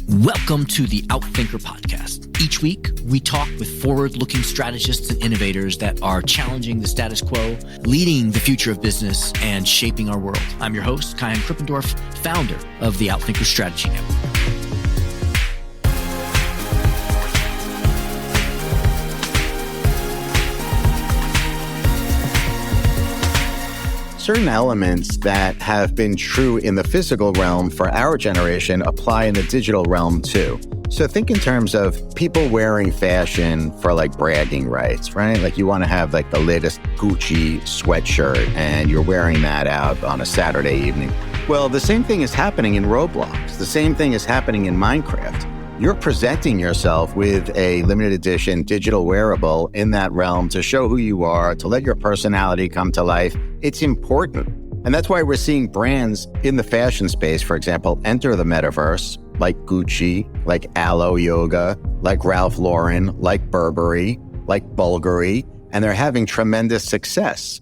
Welcome to the Outthinker podcast. Each week, we talk with forward-looking strategists and innovators that are challenging the status quo, leading the future of business, and shaping our world. I'm your host, Kyan Krippendorf, founder of the Outthinker Strategy Network. Certain elements that have been true in the physical realm for our generation apply in the digital realm too. So think in terms of people wearing fashion for like bragging rights, right? Like you want to have like the latest Gucci sweatshirt and you're wearing that out on a Saturday evening. Well, the same thing is happening in Roblox. The same thing is happening in Minecraft. You're presenting yourself with a limited edition digital wearable in that realm to show who you are, to let your personality come to life. It's important. And that's why we're seeing brands in the fashion space, for example, enter the Metaverse, like Gucci, like Alo Yoga, like Ralph Lauren, like Burberry, like Bulgari, and they're having tremendous success.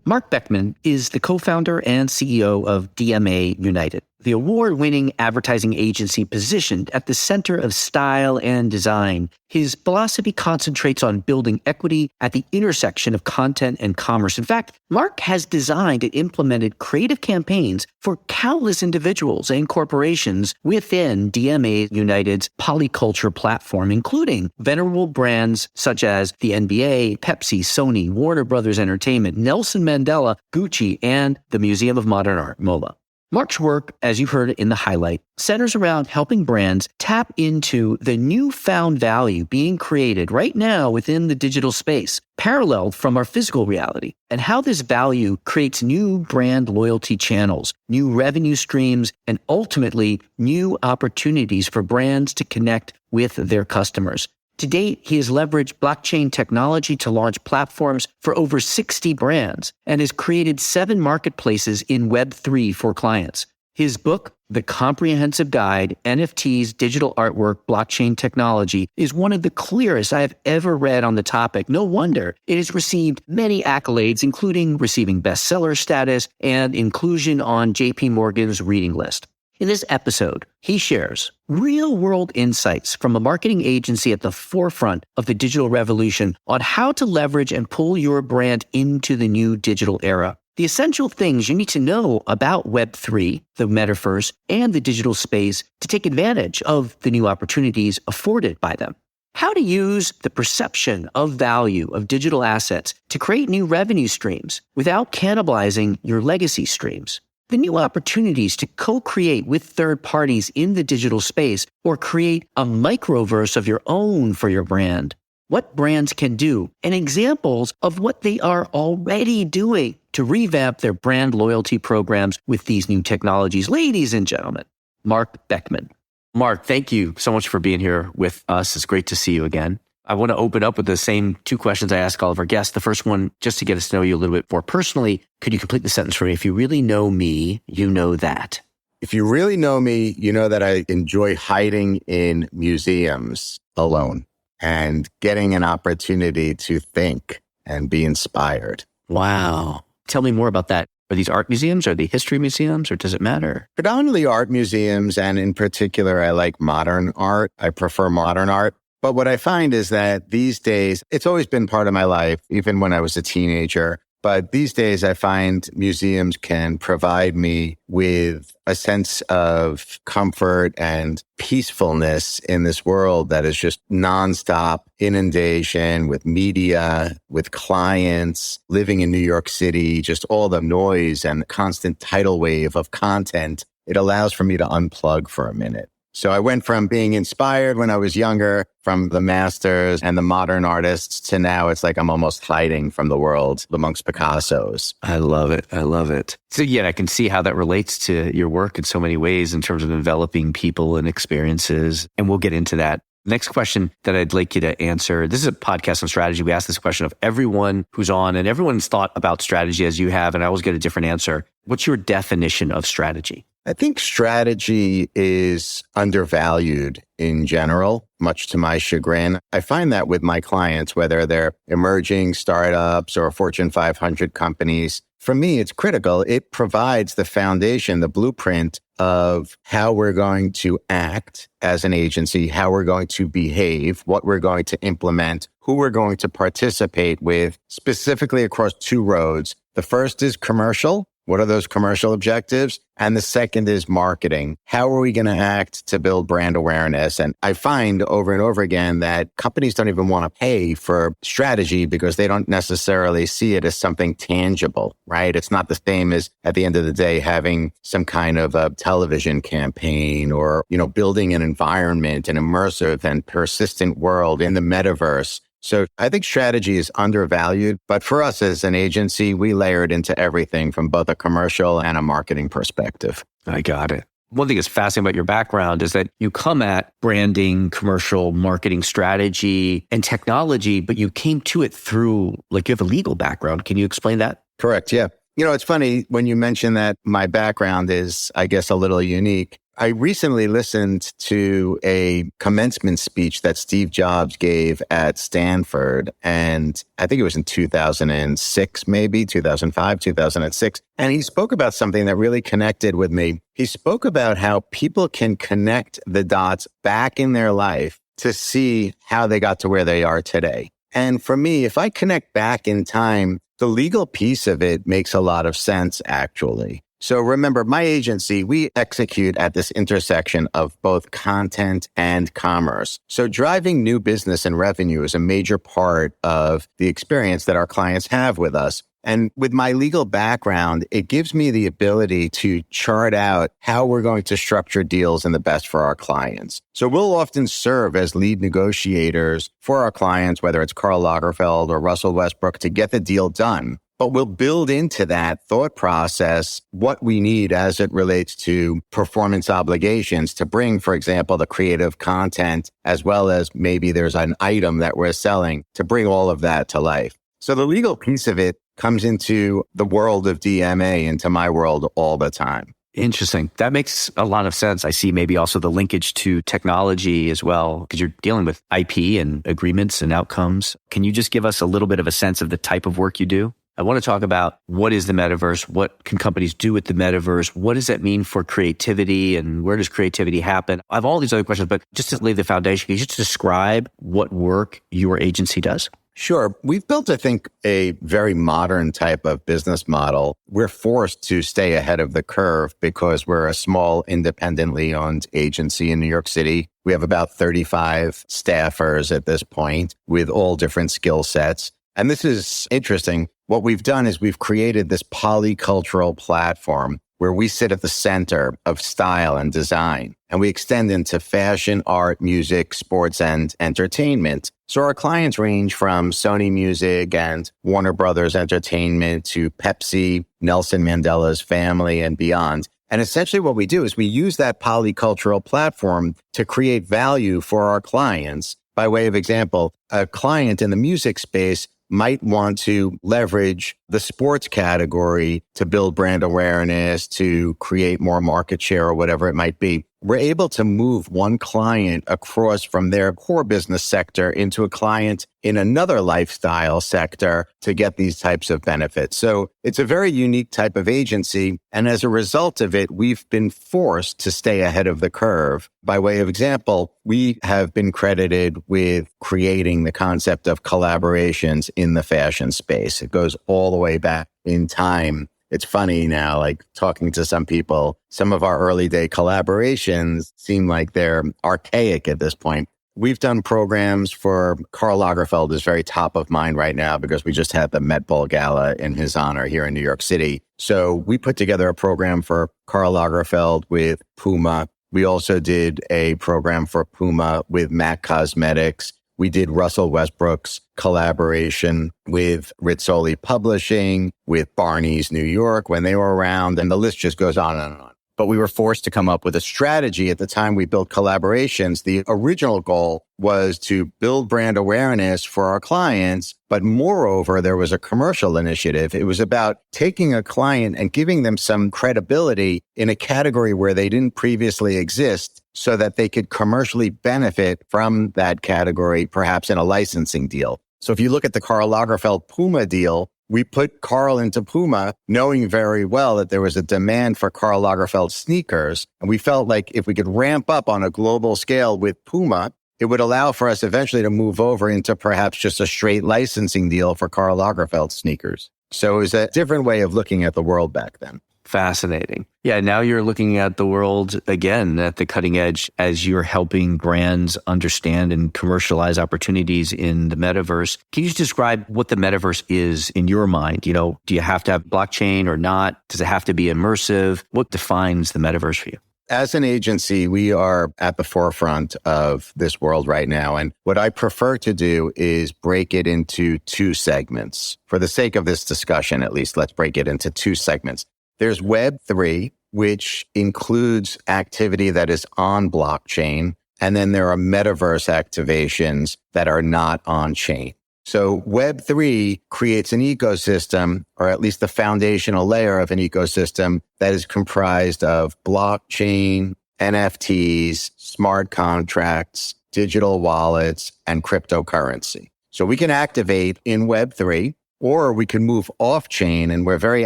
Marc Beckman is the co-founder and CEO of DMA United, the award-winning advertising agency positioned at the center of style and design. His philosophy concentrates on building equity at the intersection of content and commerce. In fact, Marc has designed and implemented creative campaigns for countless individuals and corporations within DMA United's polycultural platform, including venerable brands such as the NBA, Pepsi, Sony, Warner Brothers Entertainment, Nelson Mandela, Gucci, and the Museum of Modern Art, MoMA. Marc's work, as you heard in the highlight, centers around helping brands tap into the newfound value being created right now within the digital space, paralleled from our physical reality, and how this value creates new brand loyalty channels, new revenue streams, and ultimately new opportunities for brands to connect with their customers. To date, he has leveraged blockchain technology to launch platforms for over 60 brands and has created 7 marketplaces in Web3 for clients. His book, The Comprehensive Guide, NFTs, Digital Artwork, Blockchain Technology, is one of the clearest I have ever read on the topic. No wonder it has received many accolades, including receiving bestseller status and inclusion on JP Morgan's reading list. In this episode, he shares real-world insights from a marketing agency at the forefront of the digital revolution on how to leverage and pull your brand into the new digital era. The essential things you need to know about Web3, the Metaverse, and the digital space to take advantage of the new opportunities afforded by them. How to use the perception of value of digital assets to create new revenue streams without cannibalizing your legacy streams. The new opportunities to co-create with third parties in the digital space or create a microverse of your own for your brand. What brands can do and examples of what they are already doing to revamp their brand loyalty programs with these new technologies. Ladies and gentlemen, Marc Beckman. Marc, thank you so much for being here with us. It's great to see you again. I want to open up with the same 2 questions I ask all of our guests. The first one, just to get us to know you a little bit more personally, could you complete the sentence for me? If you really know me, you know that. If you really know me, you know that I enjoy hiding in museums alone and getting an opportunity to think and be inspired. Wow. Tell me more about that. Are these art museums? Are they history museums? Or does it matter? Predominantly art museums, and in particular, I like modern art. I prefer modern art. But what I find is that these days, it's always been part of my life, even when I was a teenager. But these days, I find museums can provide me with a sense of comfort and peacefulness in this world that is just nonstop inundation with media, with clients, living in New York City, just all the noise and constant tidal wave of content. It allows for me to unplug for a minute. So I went from being inspired when I was younger from the masters and the modern artists to now it's like I'm almost hiding from the world amongst Picassos. I love it. I love it. So yeah, I can see how that relates to your work in so many ways in terms of enveloping people and experiences. And we'll get into that. Next question that I'd like you to answer. This is a podcast on strategy. We ask this question of everyone who's on, and everyone's thought about strategy as you have, and I always get a different answer. What's your definition of strategy? I think strategy is undervalued in general, much to my chagrin. I find that with my clients, whether they're emerging startups or Fortune 500 companies, for me, it's critical. It provides the foundation, the blueprint of how we're going to act as an agency, how we're going to behave, what we're going to implement, who we're going to participate with, specifically across two roads. The first is commercial. What are those commercial objectives? And the second is marketing. How are we going to act to build brand awareness? And I find over and over again that companies don't even want to pay for strategy because they don't necessarily see it as something tangible, right? It's not the same as at the end of the day having some kind of a television campaign or, building an environment, an immersive and persistent world in the metaverse. So I think strategy is undervalued, but for us as an agency, we layer it into everything from both a commercial and a marketing perspective. I got it. One thing that's fascinating about your background is that you come at branding, commercial, marketing strategy, and technology, but you came to it through, you have a legal background. Can you explain that? Correct. Yeah. It's funny when you mention that my background is, I guess, a little unique. I recently listened to a commencement speech that Steve Jobs gave at Stanford, and I think it was in 2006, maybe 2005, 2006. And he spoke about something that really connected with me. He spoke about how people can connect the dots back in their life to see how they got to where they are today. And for me, if I connect back in time, the legal piece of it makes a lot of sense, actually. So remember, my agency, we execute at this intersection of both content and commerce. So driving new business and revenue is a major part of the experience that our clients have with us. And with my legal background, it gives me the ability to chart out how we're going to structure deals in the best for our clients. So we'll often serve as lead negotiators for our clients, whether it's Karl Lagerfeld or Russell Westbrook, to get the deal done. But we'll build into that thought process what we need as it relates to performance obligations to bring, for example, the creative content, as well as maybe there's an item that we're selling to bring all of that to life. So the legal piece of it comes into the world of DMA, into my world all the time. Interesting. That makes a lot of sense. I see maybe also the linkage to technology as well, because you're dealing with IP and agreements and outcomes. Can you just give us a little bit of a sense of the type of work you do? I want to talk about what is the metaverse? What can companies do with the metaverse? What does that mean for creativity and where does creativity happen? I have all these other questions, but just to lay the foundation, can you just describe what work your agency does? Sure. We've built, I think, a very modern type of business model. We're forced to stay ahead of the curve because we're a small, independently owned agency in New York City. We have about 35 staffers at this point with all different skill sets. And this is interesting. What we've done is we've created this polycultural platform where we sit at the center of style and design, and we extend into fashion, art, music, sports, and entertainment. So our clients range from Sony Music and Warner Brothers Entertainment to Pepsi, Nelson Mandela's family, and beyond. And essentially what we do is we use that polycultural platform to create value for our clients. By way of example, a client in the music space might want to leverage the sports category to build brand awareness, to create more market share or whatever it might be. We're able to move one client across from their core business sector into a client in another lifestyle sector to get these types of benefits. So it's a very unique type of agency. And as a result of it, we've been forced to stay ahead of the curve. By way of example, we have been credited with creating the concept of collaborations in the fashion space. It goes all the way back in time. It's funny now, like talking to some people, some of our early day collaborations seem like they're archaic at this point. We've done programs for Karl Lagerfeld is very top of mind right now because we just had the Met Ball Gala in his honor here in New York City. So we put together a program for Karl Lagerfeld with Puma. We also did a program for Puma with MAC Cosmetics. We did Russell Westbrook's collaboration with Rizzoli Publishing, with Barney's New York when they were around, and the list just goes on and on. but we were forced to come up with a strategy. At the time we built collaborations, the original goal was to build brand awareness for our clients. But moreover, there was a commercial initiative. It was about taking a client and giving them some credibility in a category where they didn't previously exist so that they could commercially benefit from that category, perhaps in a licensing deal. So if you look at the Karl Lagerfeld Puma deal, we put Karl into Puma, knowing very well that there was a demand for Karl Lagerfeld sneakers. And we felt like if we could ramp up on a global scale with Puma, it would allow for us eventually to move over into perhaps just a straight licensing deal for Karl Lagerfeld sneakers. So it was a different way of looking at the world back then. Fascinating. Yeah, now you're looking at the world again at the cutting edge as you're helping brands understand and commercialize opportunities in the metaverse. Can you just describe what the metaverse is in your mind? You know, do you have to have blockchain or not? Does it have to be immersive? What defines the metaverse for you? As an agency, we are at the forefront of this world right now. And what I prefer to do is break it into two segments. For the sake of this discussion, at least, let's break it into two segments. There's Web3, which includes activity that is on blockchain. And then there are metaverse activations that are not on chain. So Web3 creates an ecosystem, or at least the foundational layer of an ecosystem that is comprised of blockchain, NFTs, smart contracts, digital wallets, and cryptocurrency. So we can activate in Web3, or we can move off-chain, and we're very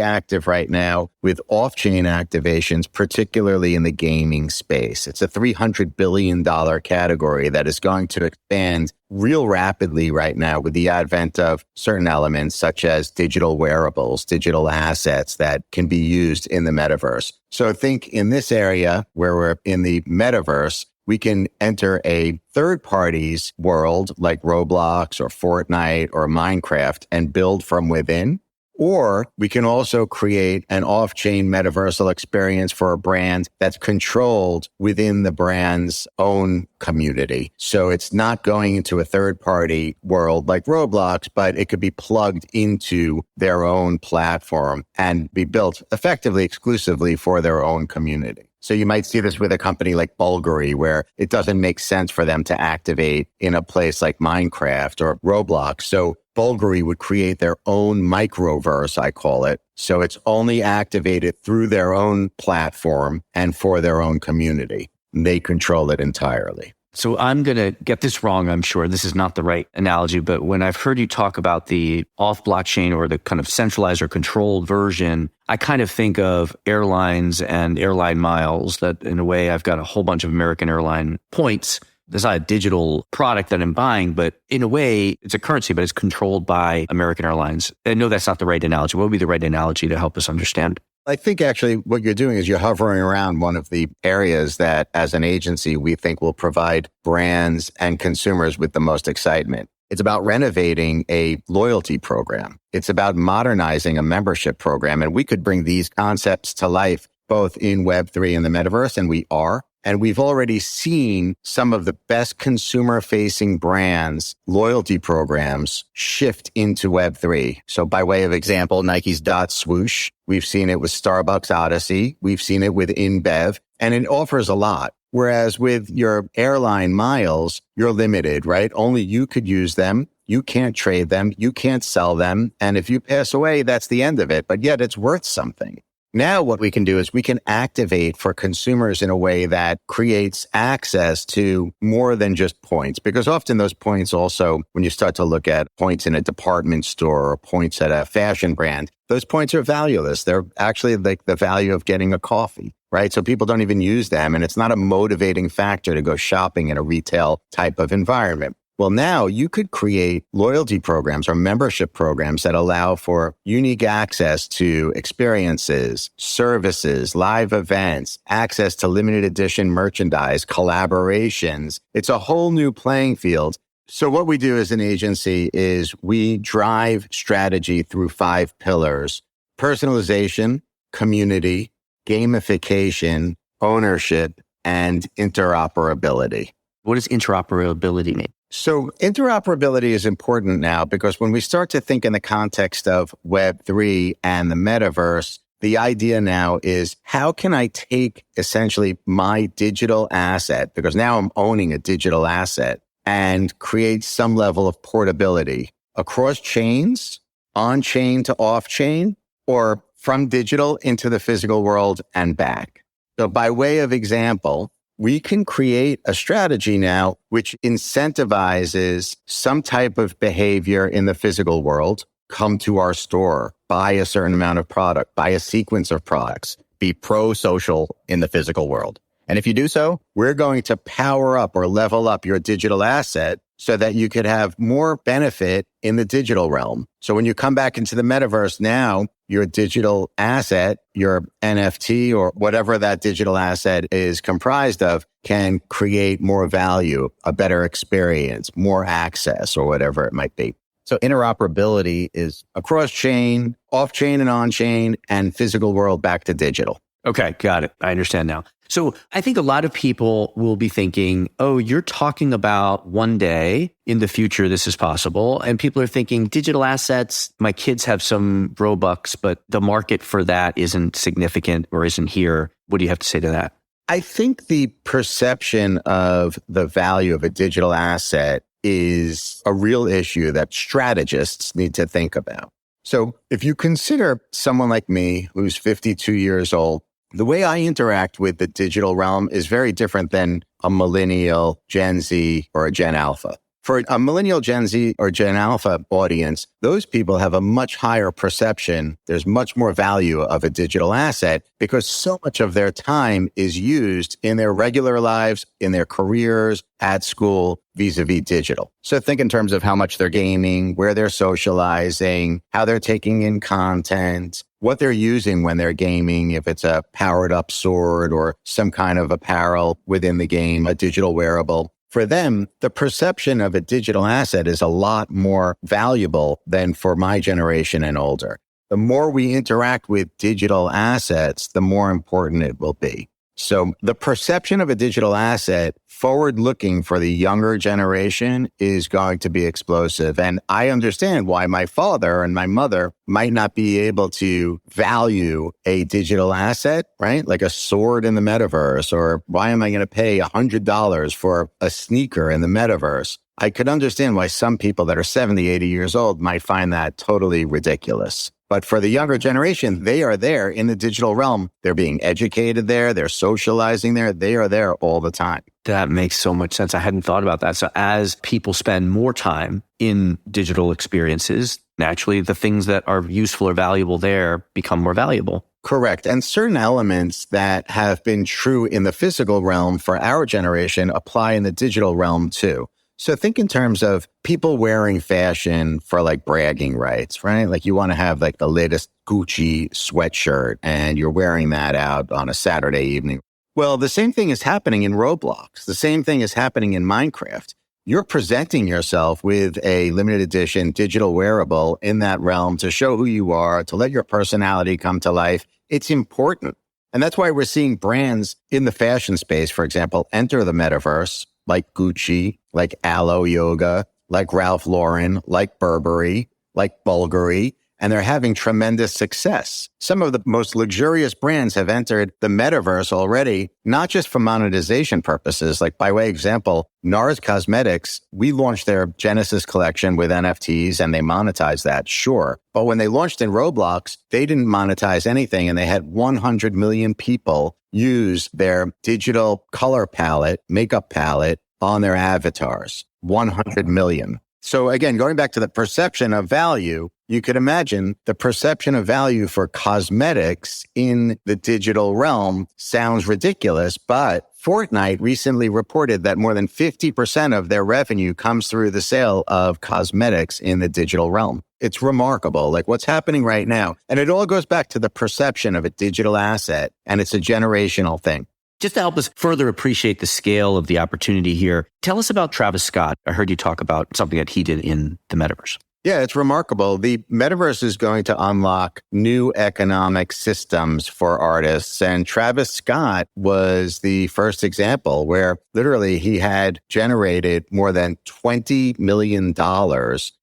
active right now with off-chain activations, particularly in the gaming space. It's a $300 billion category that is going to expand real rapidly right now with the advent of certain elements such as digital wearables, digital assets that can be used in the metaverse. So think in this area where we're in the metaverse, we can enter a third party's world like Roblox or Fortnite or Minecraft and build from within. Or we can also create an off-chain metaversal experience for a brand that's controlled within the brand's own community. So it's not going into a third-party world like Roblox, but it could be plugged into their own platform and be built effectively, exclusively for their own community. So you might see this with a company like Bulgari, where it doesn't make sense for them to activate in a place like Minecraft or Roblox. So Bulgari would create their own microverse, I call it. So it's only activated through their own platform and for their own community. They control it entirely. So I'm going to get this wrong, I'm sure. This is not the right analogy, but when I've heard you talk about the off-blockchain or the kind of centralized or controlled version, I kind of think of airlines and airline miles that in a way I've got a whole bunch of American airline points. There's not a digital product that I'm buying, but in a way it's a currency, but it's controlled by American Airlines. I know that's not the right analogy. What would be the right analogy to help us understand? I think actually what you're doing is you're hovering around one of the areas that as an agency, we think will provide brands and consumers with the most excitement. It's about renovating a loyalty program. It's about modernizing a membership program. And we could bring these concepts to life both in Web3 and the metaverse, and we are. And we've already seen some of the best consumer-facing brands' loyalty programs shift into Web3. So by way of example, Nike's Dot Swoosh. We've seen it with Starbucks Odyssey. We've seen it with InBev. And it offers a lot. Whereas with your airline miles, you're limited, right? Only you could use them. You can't trade them. You can't sell them. And if you pass away, that's the end of it. But yet it's worth something. Now what we can do is we can activate for consumers in a way that creates access to more than just points. Because often those points also, when you start to look at points in a department store or points at a fashion brand, those points are valueless. They're actually like the value of getting a coffee, right? So people don't even use them. And it's not a motivating factor to go shopping in a retail type of environment. Well, now you could create loyalty programs or membership programs that allow for unique access to experiences, services, live events, access to limited edition merchandise, collaborations. It's a whole new playing field. So what we do as an agency is we drive strategy through 5 pillars: personalization, community, gamification, ownership, and interoperability. What does interoperability mean? So interoperability is important now because when we start to think in the context of Web3 and the metaverse, The idea now is how can I take essentially my digital asset, because now I'm owning a digital asset, and create some level of portability across chains, on chain to off chain, or from digital into the physical world and back. So by way of example, we can create a strategy now which incentivizes some type of behavior in the physical world. Come to our store, buy a certain amount of product, buy a sequence of products, be pro-social in the physical world. And if you do so, we're going to power up or level up your digital asset so that you could have more benefit in the digital realm. So when you come back into the metaverse now, your digital asset, your NFT or whatever that digital asset is comprised of, can create more value, a better experience, more access, or whatever it might be. So interoperability is across chain, off chain and on chain, and physical world back to digital. Okay, got it. I understand now. So I think a lot of people will be thinking, oh, you're talking about one day in the future this is possible. And people are thinking digital assets, my kids have some Robux, but the market for that isn't significant or isn't here. What do you have to say to that? I think the perception of the value of a digital asset is a real issue that strategists need to think about. So if you consider someone like me who's 52 years old, the way I interact with the digital realm is very different than a millennial, Gen Z, or a Gen Alpha. For a millennial, Gen Z, or Gen Alpha audience, those people have a much higher perception. There's much more value of a digital asset because so much of their time is used in their regular lives, in their careers, at school, vis-a-vis digital. So think in terms of how much they're gaming, where they're socializing, how they're taking in content, what they're using when they're gaming, if it's a powered up sword or some kind of apparel within the game, a digital wearable. For them, the perception of a digital asset is a lot more valuable than for my generation and older. The more we interact with digital assets, the more important it will be. So the perception of a digital asset forward-looking for the younger generation is going to be explosive. And I understand why my father and my mother might not be able to value a digital asset, right? Like a sword in the metaverse, or why am I going to pay $100 for a sneaker in the metaverse? I could understand why some people that are 70, 80 years old might find that totally ridiculous. But for the younger generation, they are there in the digital realm. They're being educated there. They're socializing there. They are there all the time. That makes so much sense. I hadn't thought about that. So as people spend more time in digital experiences, naturally, the things that are useful or valuable there become more valuable. Correct. And certain elements that have been true in the physical realm for our generation apply in the digital realm too. So think in terms of people wearing fashion for like bragging rights, right? Like you want to have like the latest Gucci sweatshirt and you're wearing that out on a Saturday evening. Well, the same thing is happening in Roblox. The same thing is happening in Minecraft. You're presenting yourself with a limited edition digital wearable in that realm to show who you are, to let your personality come to life. It's important. And that's why we're seeing brands in the fashion space, for example, enter the metaverse, like Gucci, like Alo Yoga, like Ralph Lauren, like Burberry, like Bulgari, and they're having tremendous success. Some of the most luxurious brands have entered the metaverse already, not just for monetization purposes. Like by way of example, NARS Cosmetics, we launched their Genesis collection with NFTs and they monetized that, sure. But when they launched in Roblox, they didn't monetize anything and they had 100 million people use their digital color palette, makeup palette on their avatars. 100 million. So again, going back to the perception of value, you could imagine the perception of value for cosmetics in the digital realm sounds ridiculous, but Fortnite recently reported that more than 50% of their revenue comes through the sale of cosmetics in the digital realm. It's remarkable, like what's happening right now. And it all goes back to the perception of a digital asset, and it's a generational thing. Just to help us further appreciate the scale of the opportunity here, tell us about Travis Scott. I heard you talk about something that he did in the metaverse. Yeah, it's remarkable. The metaverse is going to unlock new economic systems for artists. And Travis Scott was the first example where literally he had generated more than $20 million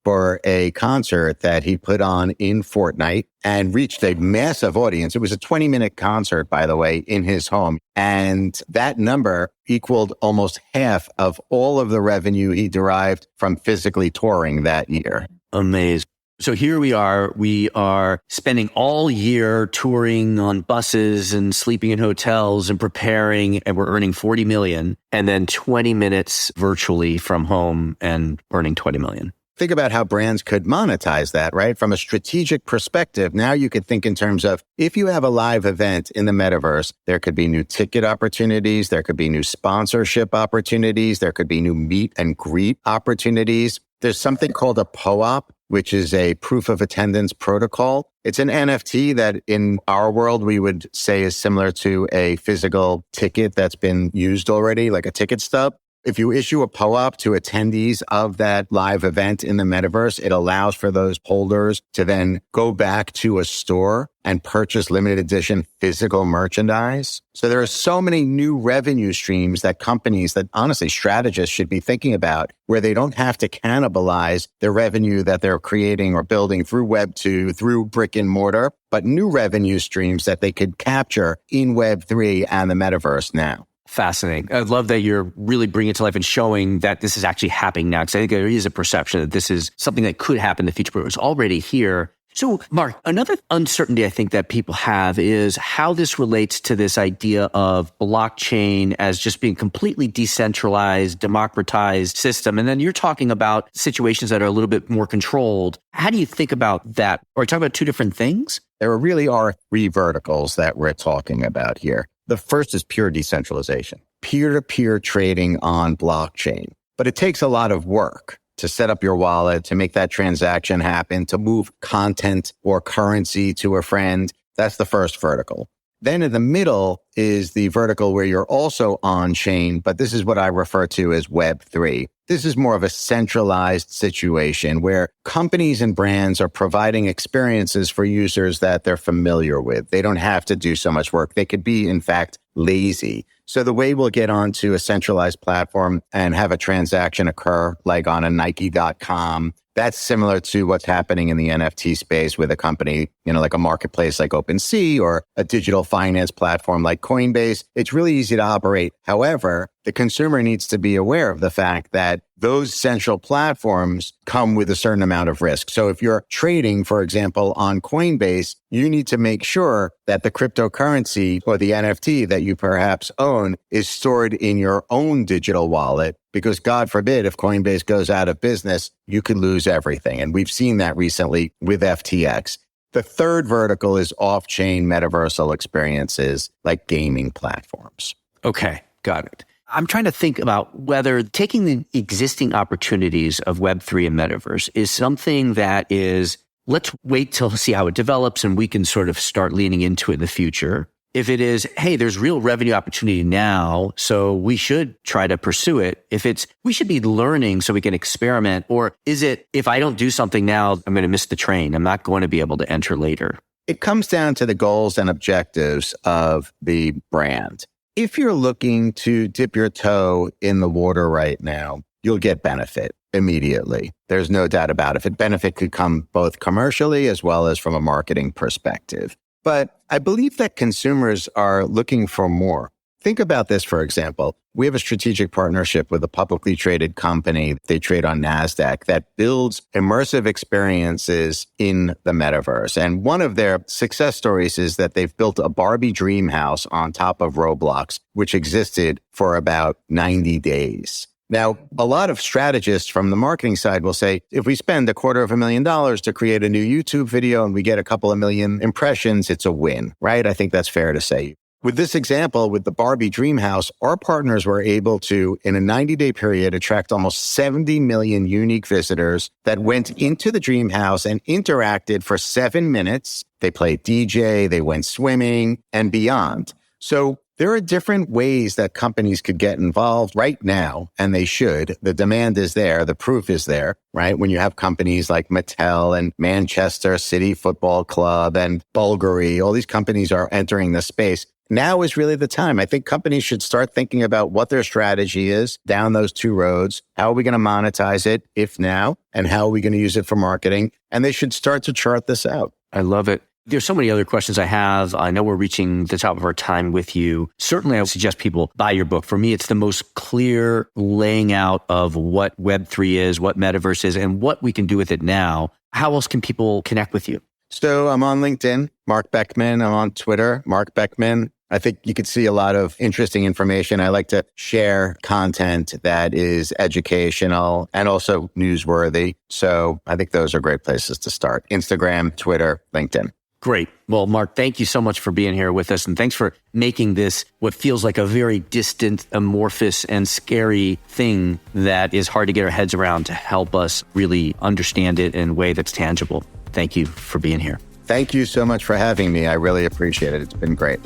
for a concert that he put on in Fortnite and reached a massive audience. It was a 20-minute concert, by the way, in his home. And that number equaled almost half of all of the revenue he derived from physically touring that year. Amazing. So here we are spending all year touring on buses and sleeping in hotels and preparing, and we're earning 40 million, and then 20 minutes virtually from home and earning 20 million. Think about how brands could monetize that, right? From a strategic perspective, now you could think in terms of if you have a live event in the metaverse, there could be new ticket opportunities, there could be new sponsorship opportunities, there could be new meet and greet opportunities. There's something called a POAP, which is a proof of attendance protocol. It's an NFT that in our world, we would say is similar to a physical ticket that's been used already, like a ticket stub. If you issue a POAP to attendees of that live event in the metaverse, it allows for those holders to then go back to a store and purchase limited edition physical merchandise. So there are so many new revenue streams that companies, that honestly strategists should be thinking about, where they don't have to cannibalize the revenue that they're creating or building through Web2, through brick and mortar, but new revenue streams that they could capture in Web3 and the metaverse now. Fascinating. I love that you're really bringing it to life and showing that this is actually happening now, because I think there is a perception that this is something that could happen in the future, but it's already here. So, Marc, another uncertainty I think that people have is how this relates to this idea of blockchain as just being completely decentralized, democratized system. And then you're talking about situations that are a little bit more controlled. How do you think about that? Are you talking about two different things? There really are three verticals that we're talking about here. The first is pure decentralization, peer-to-peer trading on blockchain. But it takes a lot of work to set up your wallet, to make that transaction happen, to move content or currency to a friend. That's the first vertical. Then in the middle is the vertical where you're also on chain, but this is what I refer to as Web3. This is more of a centralized situation where companies and brands are providing experiences for users that they're familiar with. They don't have to do so much work. They could be, in fact, lazy. So the way we'll get onto a centralized platform and have a transaction occur, like on a Nike.com, that's similar to what's happening in the NFT space with a company, like a marketplace like OpenSea or a digital finance platform like Coinbase. It's really easy to operate. However, the consumer needs to be aware of the fact that those central platforms come with a certain amount of risk. So if you're trading, for example, on Coinbase, you need to make sure that the cryptocurrency or the NFT that you perhaps own is stored in your own digital wallet, because God forbid, if Coinbase goes out of business, you could lose everything. And we've seen that recently with FTX. The third vertical is off-chain metaversal experiences like gaming platforms. Okay, got it. I'm trying to think about whether taking the existing opportunities of Web3 and Metaverse is something that is, let's wait till see how it develops and we can sort of start leaning into it in the future. If it is, hey, there's real revenue opportunity now, so we should try to pursue it. If it's, we should be learning so we can experiment. Or is it, if I don't do something now, I'm going to miss the train. I'm not going to be able to enter later. It comes down to the goals and objectives of the brand. If you're looking to dip your toe in the water right now, you'll get benefit immediately. There's no doubt about it. Benefit could come both commercially as well as from a marketing perspective. But I believe that consumers are looking for more. Think about this, for example. We have a strategic partnership with a publicly traded company. They trade on NASDAQ that builds immersive experiences in the metaverse. And one of their success stories is that they've built a Barbie dream house on top of Roblox, which existed for about 90 days. Now, a lot of strategists from the marketing side will say, if we spend $250,000 to create a new YouTube video and we get a couple of million impressions, it's a win, right? I think that's fair to say. With this example, with the Barbie Dream House, our partners were able to, in a 90-day period, attract almost 70 million unique visitors that went into the Dream House and interacted for 7 minutes. They played DJ, they went swimming, and beyond. So There are different ways that companies could get involved right now, and they should. The demand is there. The proof is there, right? When you have companies like Mattel and Manchester City Football Club and Bulgari, all these companies are entering the space. Now is really the time. I think companies should start thinking about what their strategy is down those two roads. How are we going to monetize it, if now, and how are we going to use it for marketing? And they should start to chart this out. I love it. There's so many other questions I have. I know we're reaching the top of our time with you. Certainly, I would suggest people buy your book. For me, it's the most clear laying out of what Web3 is, what Metaverse is, and what we can do with it now. How else can people connect with you? So I'm on LinkedIn, Marc Beckman. I'm on Twitter, Marc Beckman. I think you could see a lot of interesting information. I like to share content that is educational and also newsworthy. So I think those are great places to start. Instagram, Twitter, LinkedIn. Great. Well, Marc, thank you so much for being here with us. And thanks for making this what feels like a very distant, amorphous, and scary thing that is hard to get our heads around to help us really understand it in a way that's tangible. Thank you for being here. Thank you so much for having me. I really appreciate it. It's been great.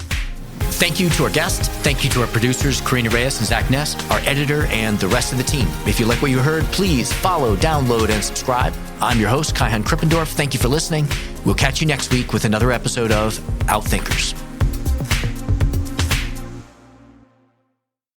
Thank you to our guests. Thank you to our producers, Karina Reyes and Zach Ness, our editor, and the rest of the team. If you like what you heard, please follow, download, and subscribe. I'm your host, Kai-Han Krippendorf. Thank you for listening. We'll catch you next week with another episode of Outthinkers.